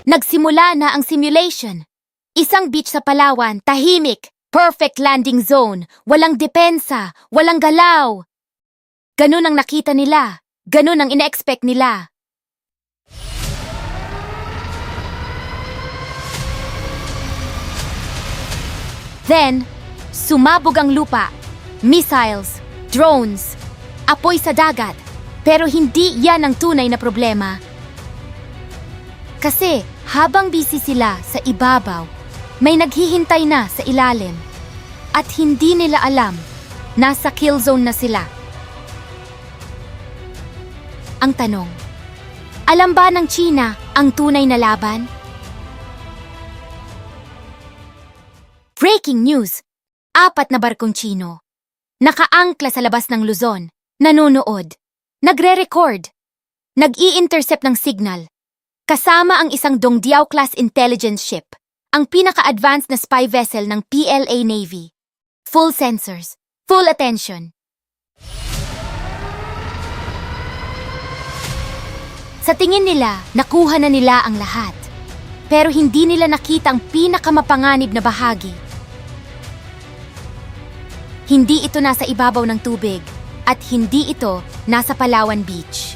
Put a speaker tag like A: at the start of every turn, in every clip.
A: Nagsimula na ang simulation. Isang beach sa Palawan, tahimik, perfect landing zone, walang depensa, walang galaw. Ganun ang nakita nila, ganun ang ina-expect nila. Then, sumabog ang lupa. Missiles, drones, apoy sa dagat. Pero hindi yan ang tunay na problema. Kasi habang busy sila sa ibabaw, may naghihintay na sa ilalim. At hindi nila alam, nasa kill zone na sila. Ang tanong, alam ba ng China ang tunay na laban? Breaking news! 4 na barkong Chino. Nakaangkla sa labas ng Luzon. Nanonood. Nagre-record. Nag-i-intercept ng signal. Kasama ang isang Dongdiao-class intelligence ship. Ang pinaka-advanced na spy vessel ng PLA Navy. Full sensors. Full attention. Sa tingin nila, nakuha na nila ang lahat. Pero hindi nila nakita ang pinakamapanganib na bahagi. Hindi ito nasa ibabaw ng tubig at hindi ito nasa Palawan Beach.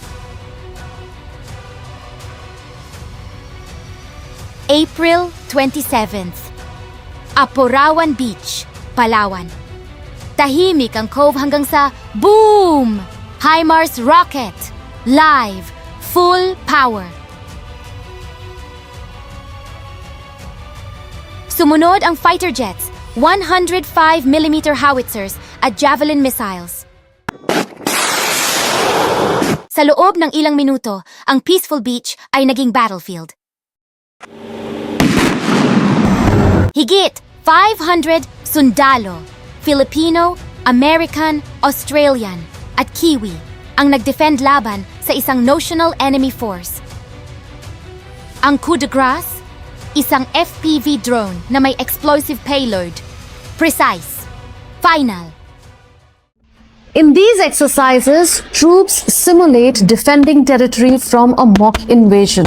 A: April 27th, Aporawan Beach, Palawan. Tahimik ang cove hanggang sa boom! HIMARS rocket, live, full power. Sumunod ang fighter jets, 105mm howitzers at Javelin missiles. Sa loob ng ilang minuto, ang peaceful beach ay naging battlefield. Higit 500 sundalo, Filipino, American, Australian at Kiwi ang nag-defend laban sa isang notional enemy force. Ang coup de grace, isang FPV drone na may explosive payload. Precise. Final.
B: In these exercises, troops simulate defending territory from a mock invasion.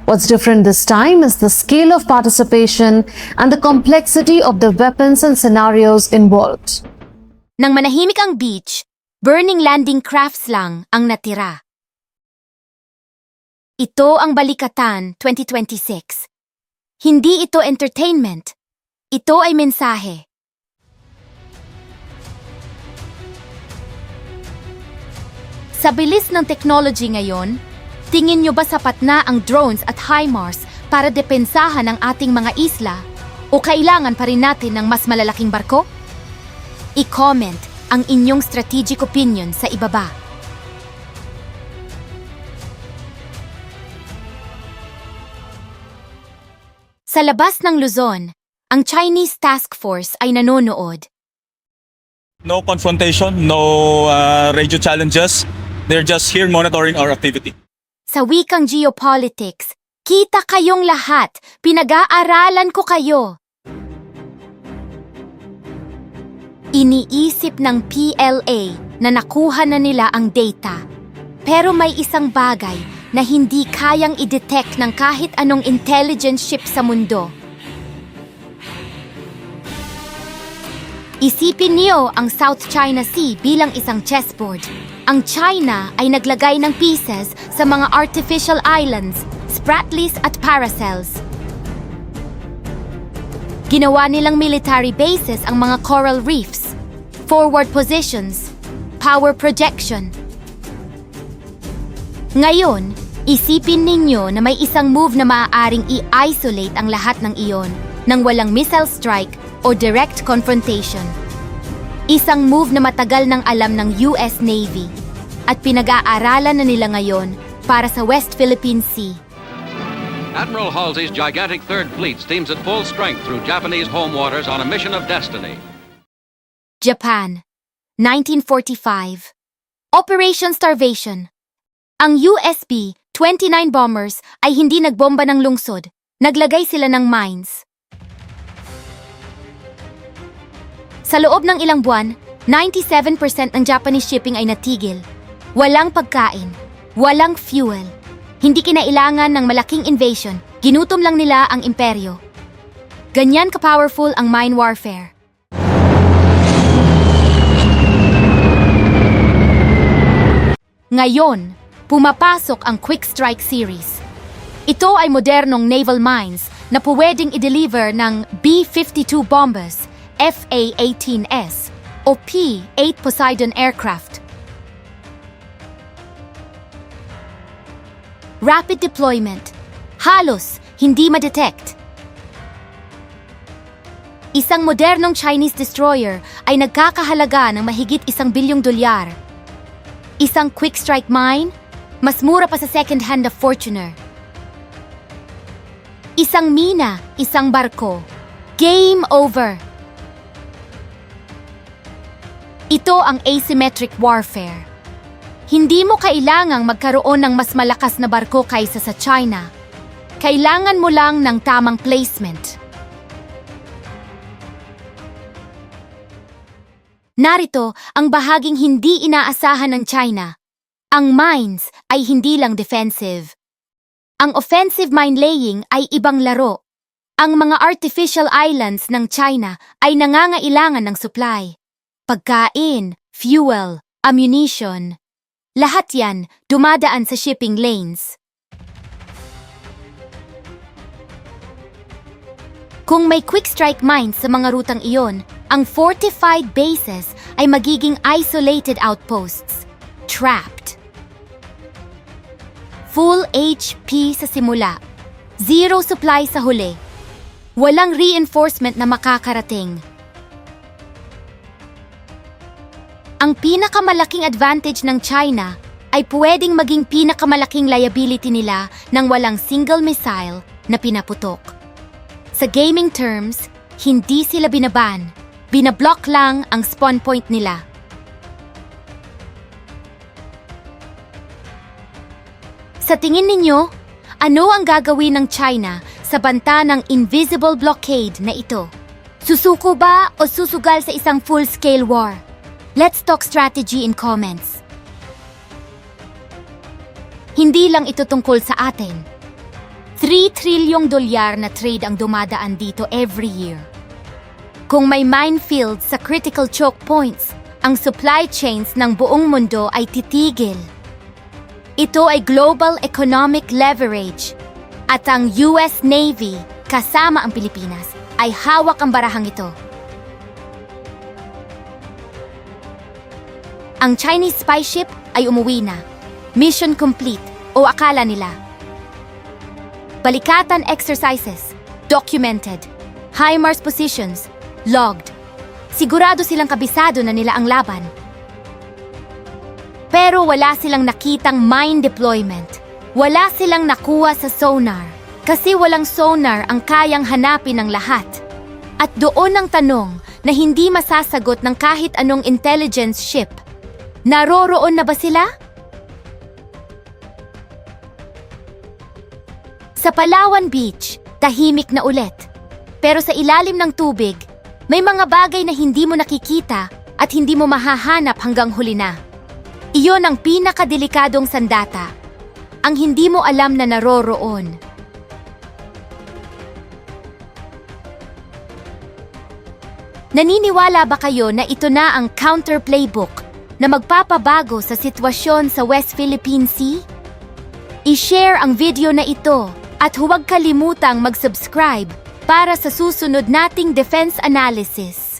B: What's different this time is the scale of participation and the complexity of the weapons and scenarios involved.
A: Nang manahimik ang beach, burning landing crafts lang ang natira. Ito ang Balikatan 2026. Hindi ito entertainment. Ito ay mensahe. Sa bilis ng technology ngayon, tingin nyo ba sapat na ang drones at HIMARS para depensahan ang ating mga isla o kailangan pa rin natin ng mas malalaking barko? I-comment ang inyong strategic opinion sa ibaba. Sa labas ng Luzon, ang Chinese task force ay nanonood.
C: No confrontation, no radio challenges. They're just here monitoring our activity.
A: Sa wikang geopolitics, kita kayong lahat, pinag-aaralan ko kayo. Iniisip ng PLA na nakuha na nila ang data. Pero may isang bagay na hindi kayang i-detect ng kahit anong intelligence ship sa mundo. Isipin niyo ang South China Sea bilang isang chessboard. Ang China ay naglagay ng pieces sa mga artificial islands, Spratlys at Paracels. Ginawa nilang military bases ang mga coral reefs, forward positions, power projection. Ngayon, isipin ninyo na may isang move na maaaring i-isolate ang lahat ng iyon nang walang missile strike o direct confrontation. Isang move na matagal nang alam ng US Navy at pinag-aaralan na nila ngayon para sa West Philippine Sea.
D: Admiral Halsey's gigantic Third Fleet steams at full strength through Japanese home waters on a mission of destiny.
A: Japan, 1945. Operation Starvation. Ang USB-29 bombers ay hindi nagbomba ng lungsod. Naglagay sila ng mines. Sa loob ng ilang buwan, 97% ng Japanese shipping ay natigil. Walang pagkain, walang fuel, Hindi kinailangan ng malaking invasion, ginutom lang nila ang imperyo. Ganyan ka-powerful ang mine warfare. Ngayon, pumapasok ang Quick Strike Series. Ito ay modernong naval mines na pwedeng i-deliver ng B-52 bombers, FA-18S o P-8 Poseidon aircraft. Rapid deployment. Halos hindi ma-detect. Isang modernong Chinese destroyer ay nagkakahalaga ng mahigit $1 bilyong. Isang quick strike mine, mas mura pa sa second-hand na Fortuner. Isang mina, isang barko. Game over. Ito ang asymmetric warfare. Hindi mo kailangang magkaroon ng mas malakas na barko kaysa sa China. Kailangan mo lang ng tamang placement. Narito ang bahaging hindi inaasahan ng China. Ang mines ay hindi lang defensive. Ang offensive mine laying ay ibang laro. Ang mga artificial islands ng China ay nangangailangan ng supply. Pagkain, fuel, ammunition. Lahat yan dumadaan sa shipping lanes. Kung may quick strike mines sa mga rutang iyon, ang fortified bases ay magiging isolated outposts. Trapped. Full HP sa simula. Zero supply sa huli. Walang reinforcement na makakarating. Ang pinakamalaking advantage ng China ay pwedeng maging pinakamalaking liability nila nang walang single missile na pinaputok. Sa gaming terms, hindi sila binaban. Binablock lang ang spawn point nila. Sa tingin ninyo, ano ang gagawin ng China sa banta ng invisible blockade na ito? Susuko ba o susugal sa isang full-scale war? Let's talk strategy in comments. Hindi lang ito tungkol sa atin. $3 trilyong na trade ang dumadaan dito every year. Kung may minefields sa critical choke points, ang supply chains ng buong mundo ay titigil. Ito ay global economic leverage at ang US Navy, kasama ang Pilipinas, ay hawak ang barahang ito. Ang Chinese spy ship ay umuwi na. Mission complete o akala nila. Balikatan exercises, documented. HIMARS positions, logged. Sigurado silang kabisado na nila ang laban. Pero wala silang nakitang mine deployment. Wala silang nakuha sa sonar. Kasi walang sonar ang kayang hanapin ng lahat. At doon ang tanong na hindi masasagot ng kahit anong intelligence ship. Naroroon na ba sila? Sa Palawan Beach, tahimik na ulit. Pero sa ilalim ng tubig, may mga bagay na hindi mo nakikita at hindi mo mahahanap hanggang huli na. Iyon ang pinakadelikadong sandata, ang hindi mo alam na naroroon. Naniniwala ba kayo na ito na ang counter playbook na magpapabago sa sitwasyon sa West Philippine Sea? I-share ang video na ito at huwag kalimutang mag-subscribe para sa susunod nating defense analysis.